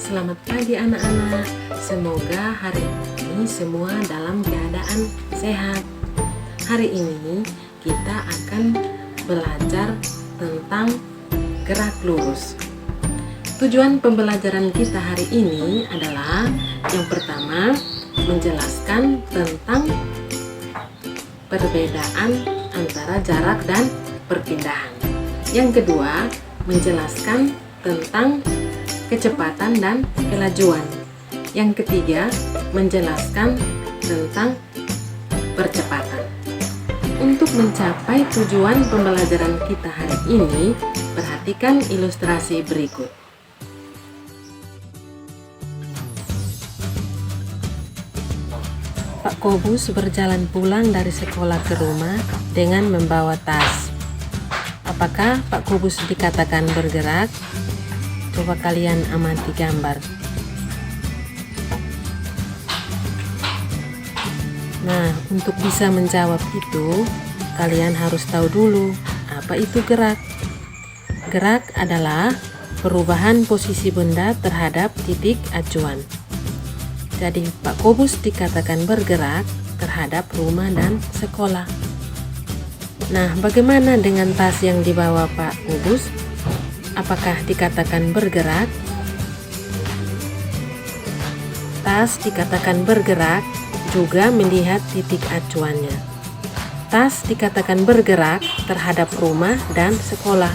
Selamat pagi anak-anak. Semoga hari ini semua dalam keadaan sehat. Hari ini kita akan belajar tentang gerak lurus. Tujuan pembelajaran kita hari ini adalah yang pertama, menjelaskan tentang perbedaan antara jarak dan perpindahan. Yang kedua, menjelaskan tentang kecepatan dan kelajuan. Yang ketiga, menjelaskan tentang percepatan. Untuk mencapai tujuan pembelajaran kita hari ini, perhatikan ilustrasi berikut. Pak Kobus berjalan pulang dari sekolah ke rumah dengan membawa tas. Apakah Pak Kobus dikatakan bergerak? Coba kalian amati gambar. Nah, untuk bisa menjawab itu, kalian harus tahu dulu apa itu gerak. Gerak adalah perubahan posisi benda terhadap titik acuan. Jadi, Pak Kobus dikatakan bergerak terhadap rumah dan sekolah. Nah, bagaimana dengan tas yang dibawa Pak Kobus? Apakah dikatakan bergerak? Tas dikatakan bergerak juga melihat titik acuannya. Tas dikatakan bergerak terhadap rumah dan sekolah.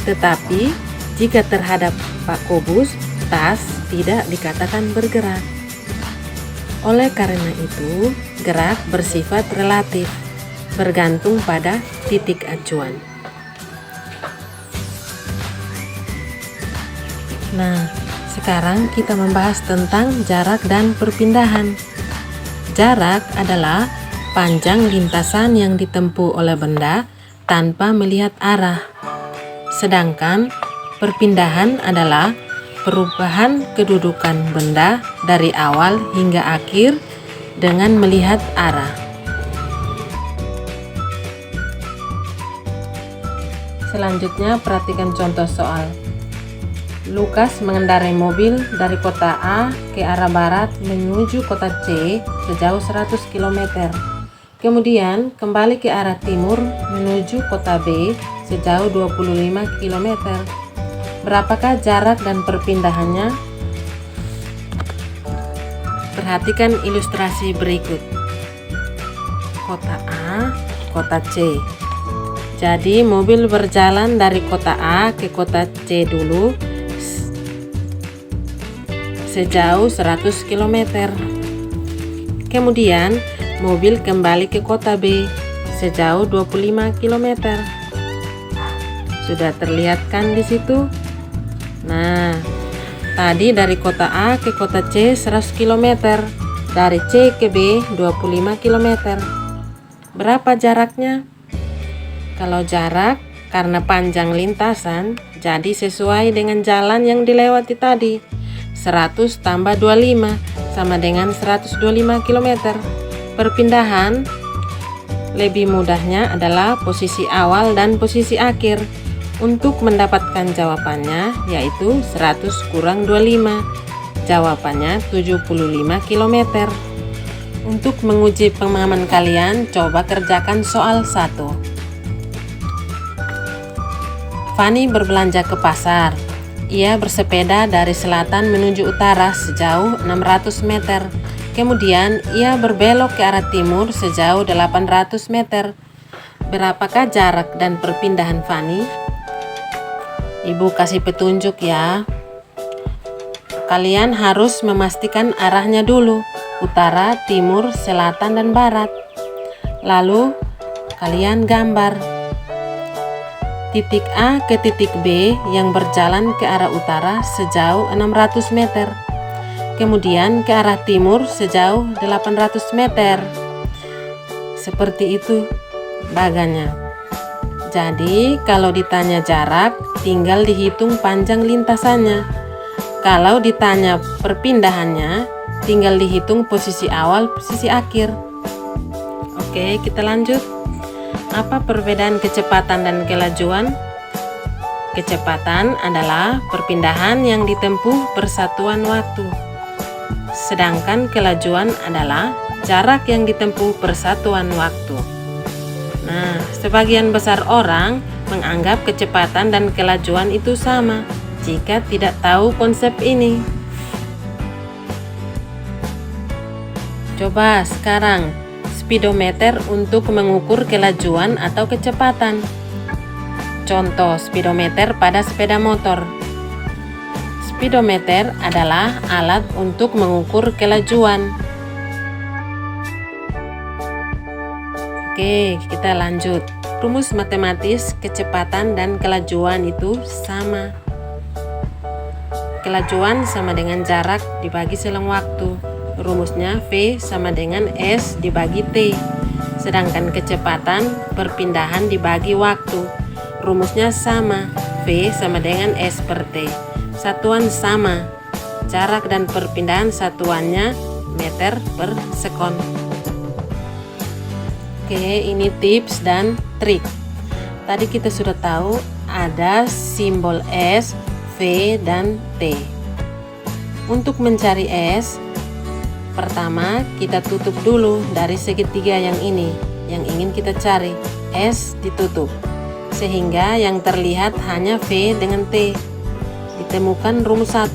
Tetapi jika terhadap Pak Kobus, tas tidak dikatakan bergerak. Oleh karena itu, gerak bersifat relatif, bergantung pada titik acuan. Nah, sekarang kita membahas tentang jarak dan perpindahan. Jarak adalah panjang lintasan yang ditempuh oleh benda tanpa melihat arah. Sedangkan perpindahan adalah perubahan kedudukan benda dari awal hingga akhir dengan melihat arah. Selanjutnya, perhatikan contoh soal. Lukas mengendarai mobil dari kota A ke arah barat menuju kota C sejauh 100 km. Kemudian kembali ke arah timur menuju kota B sejauh 25 km. Berapakah jarak dan perpindahannya? Perhatikan ilustrasi berikut. Kota A, kota C. Jadi mobil berjalan dari kota A ke kota C dulu sejauh 100 km. Kemudian mobil kembali ke kota B sejauh 25 km. Sudah terlihat kan di situ? Nah, tadi dari kota A ke kota C 100 km, dari C ke B 25 km. Berapa jaraknya? Kalau jarak karena panjang lintasan, jadi sesuai dengan jalan yang dilewati tadi. 100 tambah 25 sama dengan 125 km. Perpindahan lebih mudahnya adalah posisi awal dan posisi akhir. Untuk mendapatkan jawabannya yaitu 100 kurang 25. Jawabannya 75 km. Untuk menguji pemahaman kalian, coba kerjakan soal 1. Fani berbelanja ke pasar. Ia bersepeda dari selatan menuju utara sejauh 600 meter. Kemudian ia berbelok ke arah timur sejauh 800 meter. Berapakah jarak dan perpindahan Fani? Ibu kasih petunjuk ya. Kalian harus memastikan arahnya dulu. Utara, timur, selatan, dan barat. Lalu kalian gambar titik A ke titik B yang berjalan ke arah utara sejauh 600 meter. Kemudian ke arah timur sejauh 800 meter. Seperti itu bagannya. Jadi kalau ditanya jarak, tinggal dihitung panjang lintasannya. Kalau ditanya perpindahannya, tinggal dihitung posisi awal, posisi akhir. Oke, kita lanjut. Apa perbedaan kecepatan dan kelajuan? Kecepatan adalah perpindahan yang ditempuh per satuan waktu. Sedangkan kelajuan adalah jarak yang ditempuh per satuan waktu. Nah, sebagian besar orang menganggap kecepatan dan kelajuan itu sama jika tidak tahu konsep ini. Coba sekarang speedometer untuk mengukur kelajuan atau kecepatan. Contoh speedometer pada sepeda motor. Speedometer adalah alat untuk mengukur kelajuan. Oke, kita lanjut. Rumus matematis kecepatan dan kelajuan itu sama. Kelajuan sama dengan jarak dibagi selang waktu. Rumusnya V sama dengan S dibagi T. Sedangkan kecepatan perpindahan dibagi waktu. Rumusnya sama, V sama dengan S per T. Satuan sama, jarak dan perpindahan satuannya meter per sekon. Oke, ini tips dan trik. Tadi kita sudah tahu ada simbol S, V, dan T. Untuk mencari S, pertama kita tutup dulu dari segitiga yang ini, yang ingin kita cari. S ditutup, sehingga yang terlihat hanya V dengan T. Ditemukan rumus 1,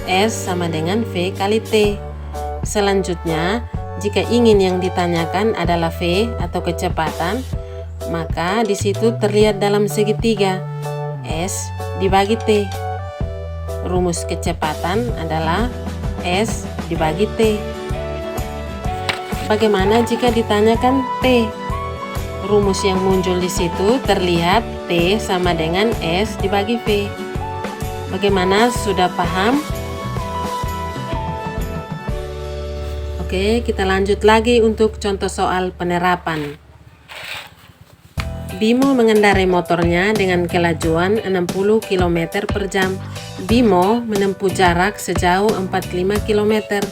S sama dengan V kali T. Selanjutnya, jika ingin yang ditanyakan adalah V atau kecepatan, maka di situ terlihat dalam segitiga S dibagi T. Rumus kecepatan adalah S dibagi T. Bagaimana jika ditanyakan T? Rumus yang muncul di situ terlihat T sama dengan S dibagi V. Bagaimana, sudah paham? Oke, kita lanjut lagi untuk contoh soal penerapan. Bimo mengendarai motornya dengan kelajuan 60 km per jam. Bimo menempuh jarak sejauh 45 km.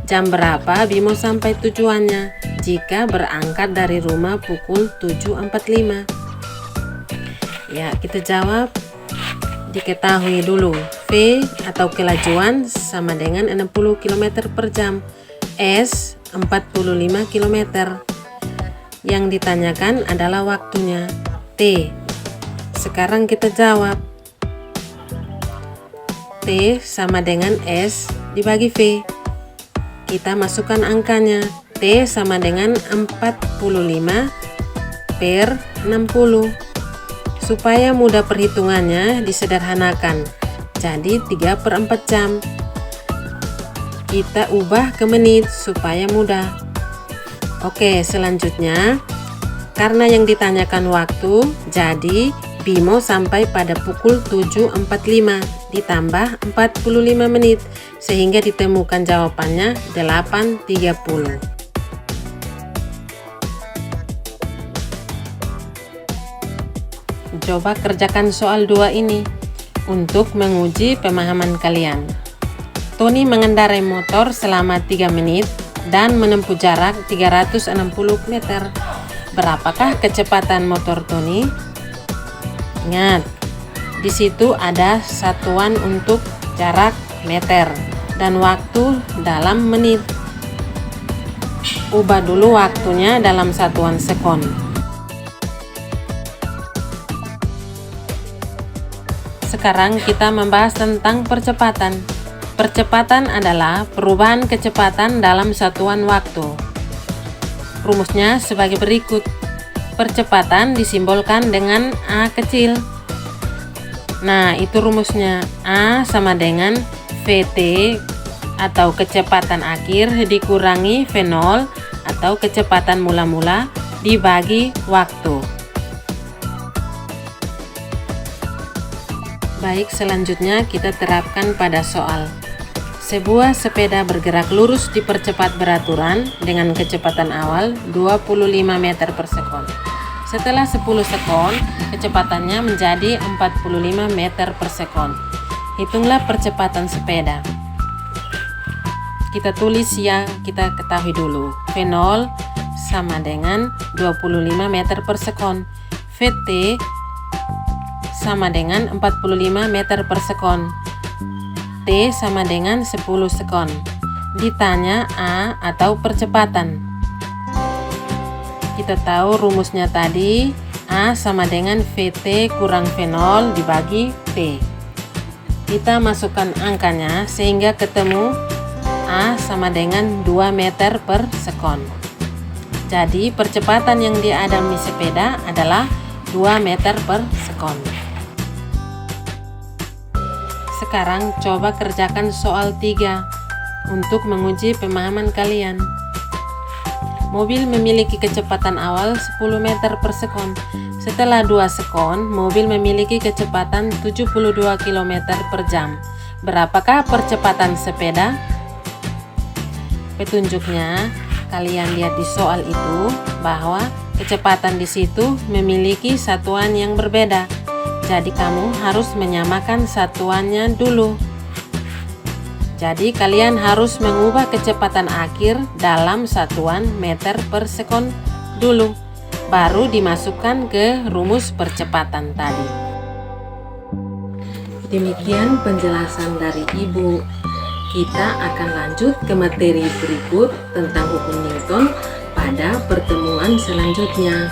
Jam berapa Bimo sampai tujuannya jika berangkat dari rumah pukul 7.45? Ya, kita jawab. Diketahui dulu, V atau kelajuan sama dengan 60 km per jam, S 45 km. Yang ditanyakan adalah waktunya, T. Sekarang kita jawab. T sama dengan S dibagi V. Kita masukkan angkanya. T sama dengan 45 per 60. Supaya mudah perhitungannya disederhanakan, jadi 3/4 jam. Kita ubah ke menit supaya mudah. Oke, selanjutnya, karena yang ditanyakan waktu, jadi Bimo sampai pada pukul 7.45 ditambah 45 menit, sehingga ditemukan jawabannya 8.30. Coba kerjakan soal 2 ini untuk menguji pemahaman kalian. Tony mengendarai motor selama 3 menit dan menempuh jarak 360 meter. Berapakah kecepatan motor Tony? Ingat, di situ ada satuan untuk jarak meter dan waktu dalam menit. Ubah dulu waktunya dalam satuan sekon. Sekarang kita membahas tentang percepatan. Percepatan adalah perubahan kecepatan dalam satuan waktu. Rumusnya sebagai berikut. Percepatan disimbolkan dengan A kecil. Nah, itu rumusnya. A sama dengan VT atau kecepatan akhir dikurangi V0 atau kecepatan mula-mula dibagi waktu. Baik, selanjutnya kita terapkan pada soal. Sebuah sepeda bergerak lurus dipercepat beraturan dengan kecepatan awal 25 meter per sekon. Setelah 10 sekon, kecepatannya menjadi 45 meter per sekon. Hitunglah percepatan sepeda. Kita tulis yang kita ketahui dulu. V0 sama dengan 25 meter per sekon. VT sama dengan 45 meter per sekon. T sama dengan 10 sekon. Ditanya A atau percepatan. Kita tahu rumusnya tadi, A sama dengan VT kurang V0 dibagi T. Kita masukkan angkanya sehingga ketemu A sama dengan 2 meter per sekon. Jadi percepatan yang dialami sepeda adalah 2 meter per sekon. Sekarang coba kerjakan soal 3 untuk menguji pemahaman kalian. Mobil memiliki kecepatan awal 10 meter per sekon. Setelah 2 sekon, mobil memiliki kecepatan 72 km per jam. Berapakah percepatan sepeda? Petunjuknya, kalian lihat di soal itu bahwa kecepatan di situ memiliki satuan yang berbeda. Jadi kamu harus menyamakan satuannya dulu. Jadi kalian harus mengubah kecepatan akhir dalam satuan meter per sekon dulu, baru dimasukkan ke rumus percepatan tadi. Demikian penjelasan dari Ibu. Kita akan lanjut ke materi berikut tentang hukum Newton pada pertemuan selanjutnya.